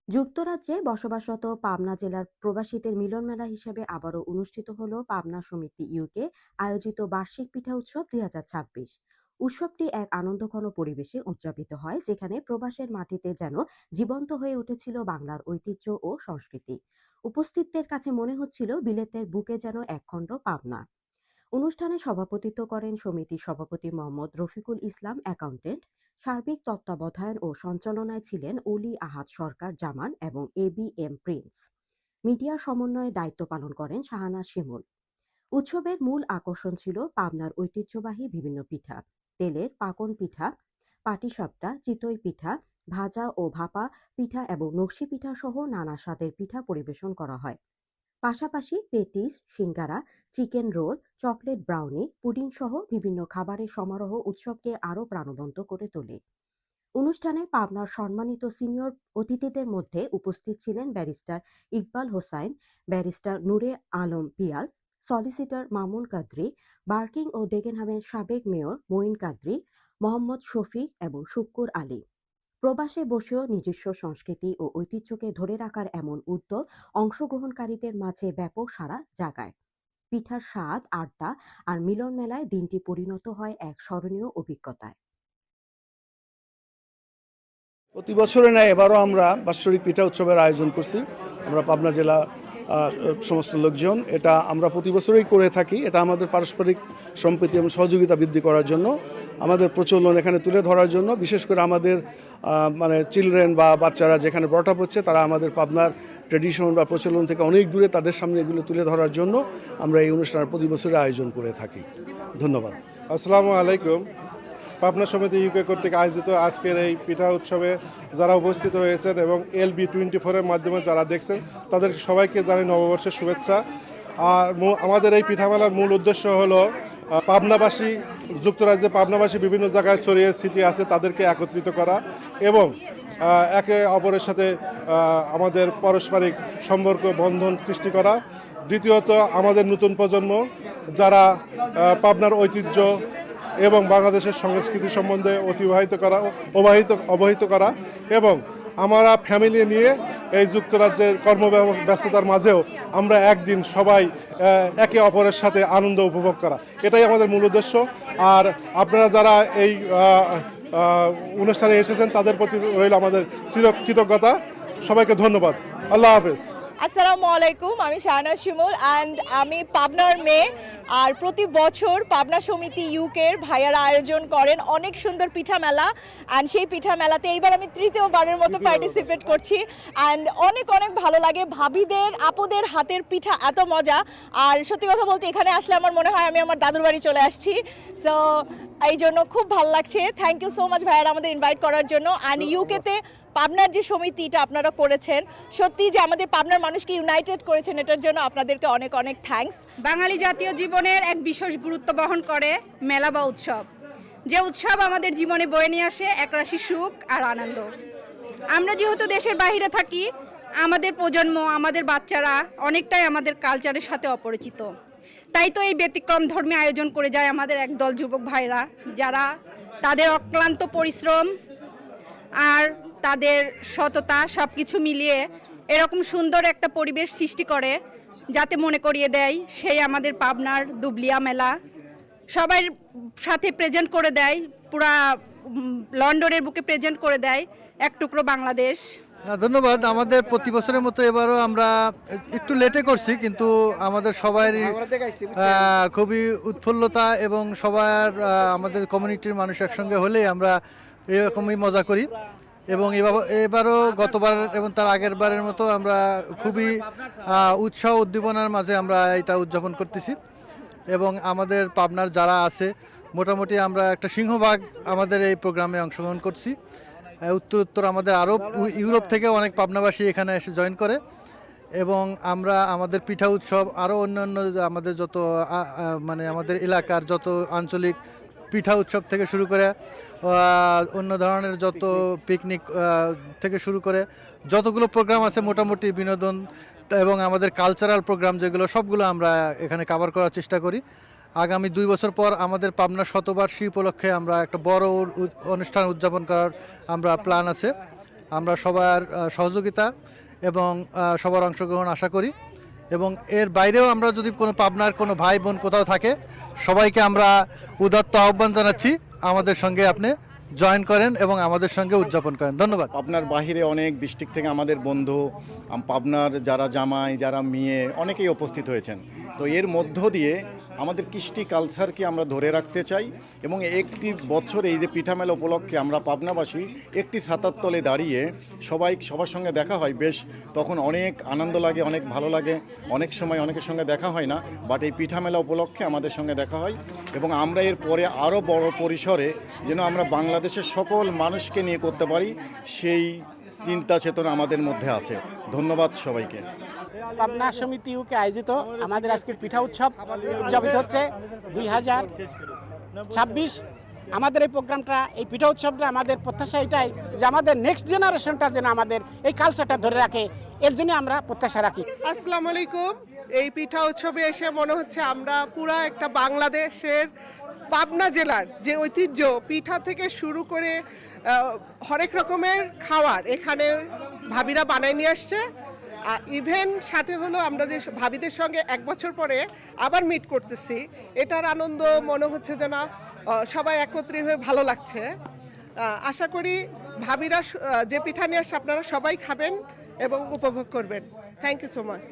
যুক্তরাজ্যে বসবাসরত পাবনা জেলার প্রবাসীদের মিলন মেলা হিসেবে আবারও অনুষ্ঠিত হলো পাবনা সমিতি ইউকে আয়োজিত বার্ষিক পিঠা উৎসব 2026। উৎসবটি এক আনন্দঘন পরিবেশে উদযাপিত হয়, যেখানে প্রবাসের মাটিতে যেন জীবন্ত হয়ে উঠেছিল বাংলার ঐতিহ্য ও সংস্কৃতি। উপস্থিতদের কাছে মনে হচ্ছিল বিলেতের বুকে যেন একখণ্ড পাবনা। অনুষ্ঠানে সভাপতিত্ব করেন সমিতির সভাপতি মোহাম্মদ রফিকুল ইসলাম অ্যাকাউন্টেন্ট। সার্বিক তত্ত্বাবধান ও সঞ্চালনায় ছিলেন অলি আহাদ সরকার জামান এবং ABM প্রিন্স। মিডিয়া সমন্বয়ে দায়িত্ব পালন করেন শাহানা শিমুল। উৎসবের মূল আকর্ষণ ছিল পাবনার ঐতিহ্যবাহী বিভিন্ন পিঠা, তেলের পাকন পিঠা, পাটিসাপটা, চিতই পিঠা, ভাজা ও ভাপা পিঠা এবং নকশি পিঠা সহ নানা স্বাদের পিঠা পরিবেশন করা হয়। পাশাপাশি patties, singara, chicken roll, chocolate brownie, pudding সহ বিভিন্ন খাবারের সমারোহ উৎসবকে আরও প্রাণবন্ত করে তোলে। অনুষ্ঠানে পাবনার সম্মানিত সিনিয়র অতিথিদের মধ্যে উপস্থিত ছিলেন ব্যারিস্টার ইকবাল হোসাইন, ব্যারিস্টার নূরে আলম পিয়াল, সলিসিটর মামুন কাদরি, বার্কিং ও ডেগেনহামের সাবেক মেয়র মঈন কাদরি, মোহাম্মদ শফিক এবং শুক্কুর আলী। প্রবাসে বসেও নিজস্ব সংস্কৃতি ও ঐতিহ্যকে ধরে রাখার এমন উদ্যোগ অংশগ্রহণকারীদের মাঝে ব্যাপক সাড়া জাগায়। পিঠার স্বাদ, আড্ডা আর মিলন মেলায় দিনটি পরিণত হয় এক স্মরণীয় অভিজ্ঞতায়। প্রতি বছরে ন্যায় এবারও আমরা বাৎসরিক পিঠা উৎসবের আয়োজন করছি। আমরা পাবনা জেলা সমস্ত লোকজন এটা আমরা প্রতি বছরই করে থাকি। এটা আমাদের পারস্পরিক সম্প্রীতি এবং সহযোগিতা বৃদ্ধি করার জন্য, আমাদের প্রচলন এখানে তুলে ধরার জন্য, বিশেষ করে আমাদের মানে চিলড্রেন বা বাচ্চারা যেখানে ব্রট আপ হচ্ছে তারা আমাদের পাবনার ট্রেডিশন বা প্রচলন থেকে অনেক দূরে, তাদের সামনে এগুলো তুলে ধরার জন্য আমরা এই অনুষ্ঠান প্রতি বছরে আয়োজন করে থাকি। ধন্যবাদ। আসসালামু আলাইকুম। পাবনা সমিতি ইউকে কর্তৃক আয়োজিত আজকের এই পিঠা উৎসবে যারা উপস্থিত হয়েছেন এবং LB24-এর মাধ্যমে যারা দেখছেন তাদের সবাইকে জানাই নববর্ষের শুভেচ্ছা। আর আমাদের এই পিঠা মেলার মূল উদ্দেশ্য হলো পাবনাবাসী, যুক্তরাজ্যে পাবনাবাসী বিভিন্ন জায়গায় ছড়িয়ে ছিটিয়ে আছে তাদেরকে একত্রিত করা এবং একে অপরের সাথে আমাদের পারস্পরিক সম্পর্ক বন্ধন সৃষ্টি করা। দ্বিতীয়ত আমাদের নতুন প্রজন্ম যারা পাবনার ঐতিহ্য এবং বাংলাদেশের সংস্কৃতি সম্বন্ধে অবহিত করা এবং আমরা ফ্যামিলি নিয়ে এই যুক্তরাজ্যের কর্মব্যস্ততার মাঝেও আমরা একদিন সবাই একে অপরের সাথে আনন্দ উপভোগ করা, এটাই আমাদের মূল উদ্দেশ্য। আর আপনারা যারা এই অনুষ্ঠানে এসেছেন তাদের প্রতি রইল আমাদের চিরকৃতজ্ঞতা। সবাইকে ধন্যবাদ। আল্লাহ হাফেজ। আসসালামু আলাইকুম, আমি শাহানা শিমুল অ্যান্ড আমি পাবনার মেয়ে। আর প্রতি বছর পাবনা সমিতি ইউকের ভাইয়ারা আয়োজন করেন অনেক সুন্দর পিঠা মেলা, অ্যান্ড সেই পিঠা মেলাতে এইবার আমি তৃতীয়বারের মতো পার্টিসিপেট করছি। অ্যান্ড অনেক অনেক ভালো লাগে, ভাবিদের আপুদের হাতের পিঠা এত মজা। আর সত্যি কথা বলতে এখানে আসলে আমার মনে হয় আমি আমার দাদুর বাড়ি চলে আসছি। সো এই জন্য খুব ভালো লাগছে। থ্যাংক ইউ সো মাচ ভাইয়ারা আমাদের ইনভাইট করার জন্য। অ্যান্ড ইউকেতে পাবনার যে সমিতিটা আপনারা করেছেন, সত্যি যে আমাদের পাবনার মানুষকে ইউনাইটেড করেছেন, এটার জন্য আপনাদেরকে অনেক অনেক থ্যাঙ্কস। বাঙালি জাতীয় জীবনের এক বিশেষ গুরুত্ব বহন করে মেলা বা উৎসব, যে উৎসব আমাদের জীবনে বয়ে নিয়ে আসে একরাশি সুখ আর আনন্দ। আমরা যেহেতু দেশের বাইরে থাকি, আমাদের প্রজন্ম, আমাদের বাচ্চারা অনেকটাই আমাদের কালচারের সাথে অপরিচিত। তাই তো এই ব্যতিক্রম ধর্মী আয়োজন করে যায় আমাদের একদল যুবক ভাইরা, যারা তাদের অক্লান্ত পরিশ্রম আর তাদের সততা সব কিছু মিলিয়ে এরকম সুন্দর একটা পরিবেশ সৃষ্টি করে, যাতে মনে করিয়ে দেয় সেই আমাদের পাবনার দুবলিয়া মেলা। সবার সাথে প্রেজেন্ট করে দেয়, পুরা লন্ডনের বুকে প্রেজেন্ট করে দেয় এক টুকরো বাংলাদেশ। ধন্যবাদ। আমাদের প্রতি বছরের মতো এবারও আমরা একটু লেটে করছি, কিন্তু আমাদের সবারই খুবই উৎফুল্লতা এবং সবার আমাদের কমিউনিটির মানুষ একসঙ্গে হলে আমরা এরকমই মজা করি। এবং এবারও গতবার এবং তার আগের বারের মতো আমরা খুবই উৎসাহ উদ্দীপনার মাঝে আমরা এটা উদযাপন করতেছি। এবং আমাদের পাবনার যারা আছে মোটামুটি আমরা একটা সিংহভাগ আমাদের এই প্রোগ্রামে অংশগ্রহণ করছি। উত্তর আমাদের আরও ইউরোপ থেকে অনেক পাবনাবাসী এখানে এসে জয়েন করে এবং আমরা আমাদের পিঠা উৎসব আরও অন্যান্য আমাদের যত মানে আমাদের এলাকার যত আঞ্চলিক পিঠা উৎসব থেকে শুরু করে অন্য ধরনের যত পিকনিক থেকে শুরু করে যতগুলো প্রোগ্রাম আছে মোটামুটি বিনোদন এবং আমাদের কালচারাল প্রোগ্রাম যেগুলো সবগুলো আমরা এখানে কভার করার চেষ্টা করি। আগামী 2 বছর পর আমাদের পাবনা শতবার্ষিকী উপলক্ষে আমরা একটা বড় অনুষ্ঠান উদযাপন করার আমরা প্ল্যান আছে আমরা সবার সহযোগিতা এবং সবার অংশগ্রহণ আশা করি। এবং এর বাইরেও আমরা যদি কোনো পাবনার কোনো ভাই বোন কোথাও থাকে, সবাইকে আমরা উদাত্ত আহ্বান জানাচ্ছি আমাদের সঙ্গে আপনি জয়েন করেন এবং আমাদের সঙ্গে উদযাপন করেন। ধন্যবাদ। পাবনার বাহিরে অনেক ডিস্ট্রিক্ট থেকে আমাদের বন্ধু, পাবনার যারা জামাই, যারা মেয়ে, অনেকেই উপস্থিত হয়েছেন। তো এর মধ্য দিয়ে আমাদের কৃষ্টি কালচারকে আমরা ধরে রাখতে চাই এবং একটি বছর এই যে পিঠা মেলা উপলক্ষে আমরা পাবনাবাসী একটি ছাতার তলে দাঁড়িয়ে সবার সঙ্গে দেখা হয়, বেশ তখন অনেক আনন্দ লাগে, অনেক ভালো লাগে। অনেক সময় অনেকের সঙ্গে দেখা হয় না, বাট এই পিঠা মেলা উপলক্ষে আমাদের সঙ্গে দেখা হয় এবং আমরা এর পরে আরও বড় পরিসরে যেন আমরা বাংলাদেশের সকল মানুষকে নিয়ে করতে পারি, সেই চিন্তা চেতনা আমাদের মধ্যে আছে। ধন্যবাদ সবাইকে। পাবনা সমিতি ইউকে আয়োজিত আমাদের আজকের পিঠা উৎসব উদযাপিত হচ্ছে 2026। আমাদের এই প্রোগ্রামটা, এই পিঠা উৎসবটা, আমাদের প্রত্যাশা এটাই যে আমাদের নেক্সট জেনারেশনটা যেন আমাদের এই কালচারটা ধরে রাখে, এর জন্য আমরা প্রত্যাশা রাখি। আসসালামু আলাইকুম। এই পিঠা উৎসবে এসে মনে হচ্ছে আমরা পুরা একটা বাংলাদেশের পাবনা জেলার যে ঐতিহ্য, পিঠা থেকে শুরু করে হরেক রকমের খাবার এখানে ভাবিরা বানায় নিয়ে আসছে। ইভেন সাথে হলো আমরা যে ভাবিদের সঙ্গে 1 বছর পরে আবার মিট করতেছি, এটার আনন্দ মনে হচ্ছে যেন সবাই একত্রিত হয়ে ভালো লাগছে। আশা করি ভাবিরা যে পিঠা নিয়ে আসছে আপনারা সবাই খাবেন এবং উপভোগ করবেন। Thank you so much.